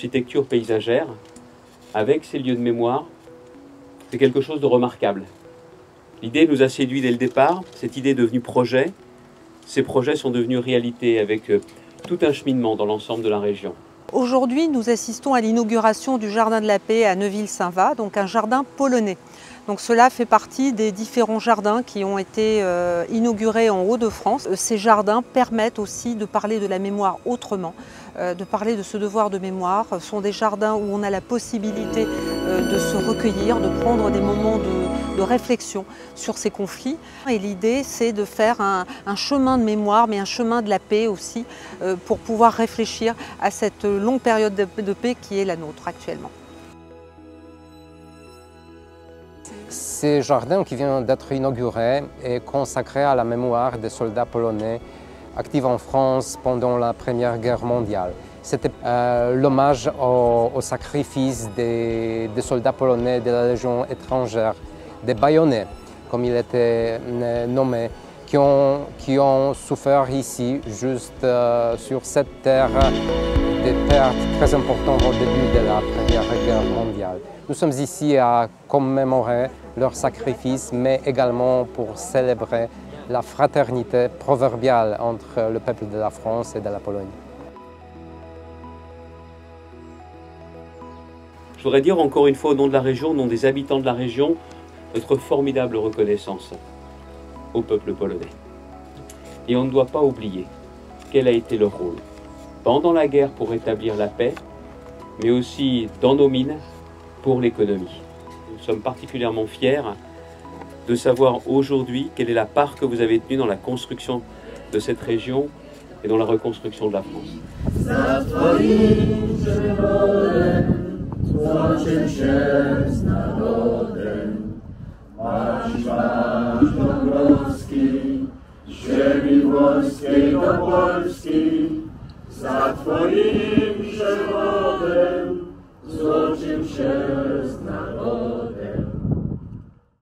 l'architecture paysagère, avec ces lieux de mémoire, c'est quelque chose de remarquable. L'idée nous a séduit dès le départ, cette idée est devenue projet. Ces projets sont devenus réalité avec tout un cheminement dans l'ensemble de la région. Aujourd'hui, nous assistons à l'inauguration du Jardin de la Paix à Neuville-Saint-Va, donc un jardin polonais. Donc cela fait partie des différents jardins qui ont été inaugurés en Hauts-de-France. Ces jardins permettent aussi de parler de la mémoire autrement, de parler de ce devoir de mémoire. Ce sont des jardins où on a la possibilité de se recueillir, de prendre des moments de réflexion sur ces conflits. Et l'idée, c'est de faire un chemin de mémoire, mais un chemin de la paix aussi, pour pouvoir réfléchir à cette longue période de paix qui est la nôtre actuellement. Ce jardin qui vient d'être inauguré est consacré à la mémoire des soldats polonais actifs en France pendant la Première Guerre mondiale. C'était l'hommage au sacrifice des soldats polonais de la Légion étrangère, des Bayonnais, comme il était nommé, qui ont souffert ici, juste sur cette terre, des pertes très importantes au début de la Première Guerre mondiale. Nous sommes ici à commémorer leur sacrifice, mais également pour célébrer la fraternité proverbiale entre le peuple de la France et de la Pologne. Je voudrais dire encore une fois au nom de la région, au nom des habitants de la région, notre formidable reconnaissance au peuple polonais. Et on ne doit pas oublier quel a été leur rôle pendant la guerre pour rétablir la paix, mais aussi dans nos mines pour l'économie. Nous sommes particulièrement fiers de savoir aujourd'hui quelle est la part que vous avez tenue dans la construction de cette région et dans la reconstruction de la France. Za Twoim przewodem złączył się z narodem.